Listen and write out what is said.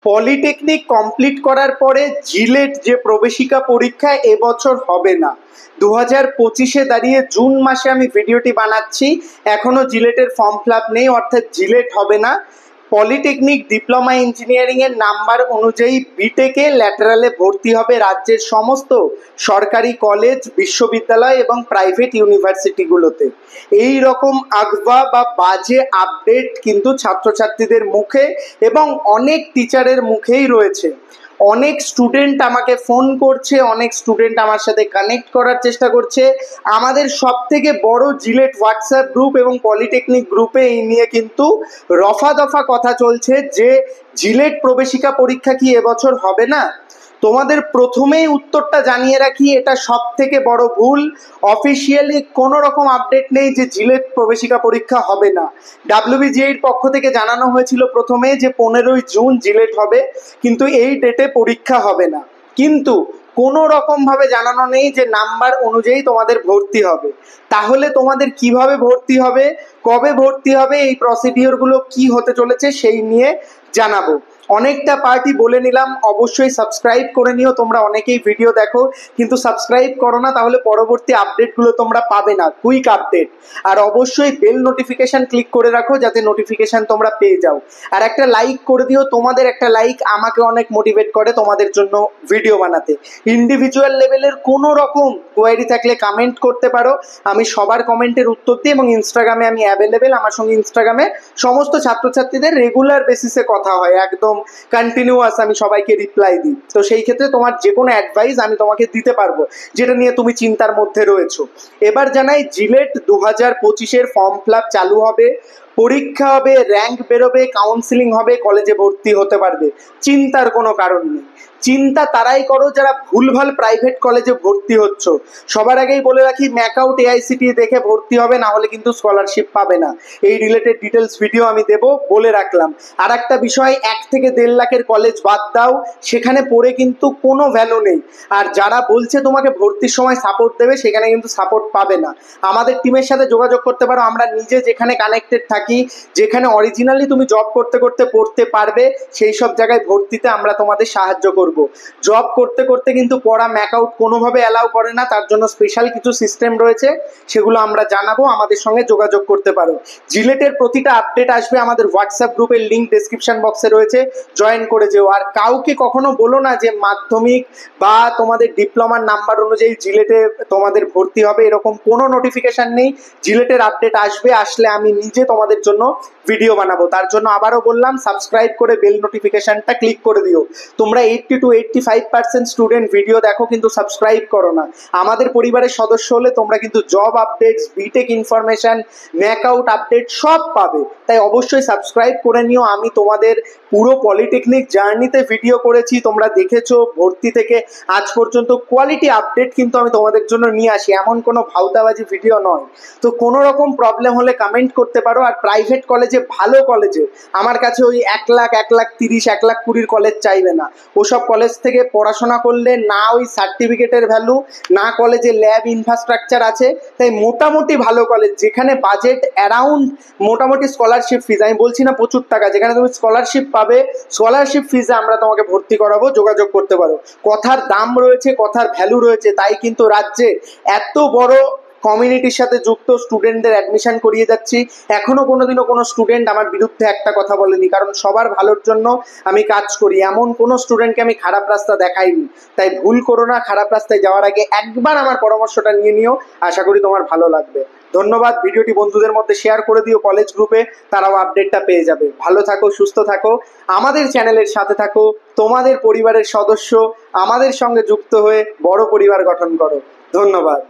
Polytechnic complete করার পরে JELET যে প্রবেশিকা পরীক্ষা এবছর হবে না। 2025-এ দাঁড়িয়ে জুন মাসে আমি ভিডিওটি বানাচ্ছি, এখনো জিলেটের ফর্ম ফিল আপ নেই, অর্থাৎ জিলেট হবে না। পলিটেকনিক ডিপ্লোমা ইঞ্জিনিয়ারিংয়ের নাম্বার অনুযায়ী বিটেকে ল্যাটারালে ভর্তি হবে রাজ্যের সমস্ত সরকারি কলেজ, বিশ্ববিদ্যালয় এবং প্রাইভেট ইউনিভার্সিটিগুলোতে। এই রকম আগবা বা বাজে আপডেট কিন্তু ছাত্রছাত্রীদের মুখে এবং অনেক টিচারের মুখেই রয়েছে। অনেক স্টুডেন্ট আমাকে ফোন করছে, অনেক স্টুডেন্ট আমার সাথে কানেক্ট করার চেষ্টা করছে। আমাদের সব থেকে বড় জিলেট হোয়াটসঅ্যাপ গ্রুপ এবং পলিটেকনিক গ্রুপে এই নিয়ে কিন্তু রফা দফা কথা চলছে যে জিলেট প্রবেশিকা পরীক্ষা কি এবছর হবে না। তোমাদের প্রথমেই উত্তরটা জানিয়ে রাখি, এটা সব থেকে বড় ভুল। অফিসিয়ালি কোনো রকম আপডেট নেই যে জিলেট প্রবেশিকা পরীক্ষা হবে না। WBGEর পক্ষ থেকে জানানো হয়েছিল প্রথমে যে 15ই জুন জিলেট হবে, কিন্তু এই ডেটে পরীক্ষা হবে না। কিন্তু কোনো রকমভাবে জানানো নেই যে নাম্বার অনুযায়ী তোমাদের ভর্তি হবে। তাহলে তোমাদের কিভাবে ভর্তি হবে, কবে ভর্তি হবে, এই প্রসিডিওরগুলো কি হতে চলেছে সেই নিয়ে জানাবো। অনেকটা পার্টি বলে নিলাম, অবশ্যই সাবস্ক্রাইব করে নিও। তোমরা অনেকেই ভিডিও দেখো কিন্তু সাবস্ক্রাইব করো না, তাহলে পরবর্তী আপডেটগুলো তোমরা পাবে না, কুইক আপডেট। আর অবশ্যই বেল নোটিফিকেশান ক্লিক করে রাখো যাতে নোটিফিকেশান তোমরা পেয়ে যাও। আর একটা লাইক করে দিও, তোমাদের একটা লাইক আমাকে অনেক মোটিভেট করে তোমাদের জন্য ভিডিও বানাতে। ইন্ডিভিজুয়াল লেভেলের কোনো রকম কোয়ারি থাকলে কমেন্ট করতে পারো, আমি সবার কমেন্টের উত্তর দিই এবং ইনস্টাগ্রামে আমি অ্যাভেলেবেল। আমার সঙ্গে ইনস্টাগ্রামে সমস্ত ছাত্রছাত্রীদের রেগুলার বেসিসে কথা হয়, একদম কন্টিনিউয়াস আমি সবাইকে রিপ্লাই দিই। তো সেই ক্ষেত্রে তোমার যে কোনো অ্যাডভাইস আমি তোমাকে দিতে পারবো যেটা নিয়ে তুমি চিন্তার মধ্যে রয়েছো। এবার জানাই, জিলেট 2025-এর ফর্ম ফিল আপ চালু হবে, পরীক্ষা হবে, র্যাঙ্ক বেরোবে, কাউন্সিলিং হবে, কলেজে ভর্তি হতে পারবে। চিন্তার কোনো কারণ নেই। চিন্তা তারাই করো যারা ভুলভাল প্রাইভেট কলেজে ভর্তি হচ্ছ। সবার আগেই বলে রাখি, ম্যাকআউট AICTE দেখে ভর্তি হবে, না হলে কিন্তু স্কলারশিপ পাবে না। এই রিলেটেড ডিটেলস ভিডিও আমি দেবো, বলে রাখলাম। আর একটা বিষয়, 1 থেকে 1.5 লাখের কলেজ বাদ দাও, সেখানে পড়ে কিন্তু কোনো ভ্যালু নেই। আর যারা বলছে তোমাকে ভর্তির সময় সাপোর্ট দেবে, সেখানে কিন্তু সাপোর্ট পাবে না। আমাদের টিমের সাথে যোগাযোগ করতে পারো, আমরা নিজে যেখানে কানেক্টেড থাকি, যেখানে অরিজিনালি তুমি জব করতে করতে পড়তে পারবে, সেই সব জায়গায় ভর্তিতে আমরা তোমাদের সাহায্য করব। জব করতে করতে কিন্তু পড়া ম্যাকআউট কোনোভাবে অ্যালাউ করে না, তার জন্য স্পেশাল কিছু সিস্টেম রয়েছে, সেগুলো আমরা জানাবো। আমাদের সঙ্গে যোগাযোগ করতে পারো। জিলেটের প্রতিটা আপডেট আসবে আমাদের হোয়াটসঅ্যাপ গ্রুপের লিঙ্ক ডেসক্রিপশন বক্সে রয়েছে, জয়েন করে যেও। আর কাউকে কখনো বলো না যে মাধ্যমিক বা তোমাদের ডিপ্লোমার নাম্বার অনুযায়ী জিলেটে তোমাদের ভর্তি হবে, এরকম কোনো নোটিফিকেশান নেই। জিলেটের আপডেট আসবে, আসলে আমি নিজে তোমাদের জন্য ভিডিও বানাবো। তার জন্য আবারও বললাম, সাবস্ক্রাইব করে বেল নোটিফিকেশানটা ক্লিক করে দিও। তোমরা 80 to 85% স্টুডেন্ট ভিডিও দেখো কিন্তু সাবস্ক্রাইব করো না। আমাদের পরিবারের সদস্য হলে তোমরা কিন্তু job updates, BTech information, MAKAUT update সব পাবে। তাই অবশ্যই সাবস্ক্রাইব করে নিও। আমি তোমাদের পুরো পলিটেকনিক জার্নিতে ভিডিও করেছি, তোমরা দেখেছো। ভর্তি থেকে আজ পর্যন্ত কোয়ালিটি আপডেট কিন্তু আমি তোমাদের জন্য নিয়ে আসি, এমন কোনো ভাউতাবাজি ভিডিও নয়। তো কোনো রকম প্রবলেম হলে কমেন্ট করতে পারো। আর প্রাইভেট কলেজে, ভালো কলেজে, আমার কাছে ওই 1 লাখ, 1,30,000, 1,20,000 কলেজ চাইবে না। ওসব কলেজ থেকে পড়াশোনা করলে না ওই সার্টিফিকেটের ভ্যালু, না কলেজে ল্যাব ইনফ্রাস্ট্রাকচার আছে। তাই মোটামুটি ভালো কলেজ, যেখানে বাজেট অ্যারাউন্ড মোটামুটি স্কলারশিপ ফিজ, আমি বলছি না প্রচুর টাকা, যেখানে তুমি স্কলারশিপ পাবে, স্কলারশিপ ফিজে আমরা তোমাকে ভর্তি করাবো, যোগাযোগ করতে পারো। কথার দাম রয়েছে, কথার ভ্যালু রয়েছে, তাই কিন্তু রাজ্যে এত বড় কমিউনিটির সাথে যুক্ত স্টুডেন্টদের অ্যাডমিশন করিয়ে যাচ্ছি। এখনও কোনোদিনও কোনো স্টুডেন্ট আমার বিরুদ্ধে একটা কথা বলেনি, কারণ সবার ভালোর জন্য আমি কাজ করি। এমন কোনো স্টুডেন্টকে আমি খারাপ রাস্তা দেখাইনি। তাই ভুল করো না, খারাপ রাস্তায় যাওয়ার আগে একবার আমার পরামর্শটা নিয়ে নিও, আশা করি তোমার ভালো লাগবে। ধন্যবাদ। ভিডিওটি বন্ধুদের মধ্যে শেয়ার করে দিও কলেজ গ্রুপে, তারাও আপডেটটা পেয়ে যাবে। ভালো থাকো, সুস্থ থাকো, আমাদের চ্যানেলের সাথে থাকো, তোমাদের পরিবারের সদস্য আমাদের সঙ্গে যুক্ত হয়ে বড় পরিবার গঠন করো। ধন্যবাদ।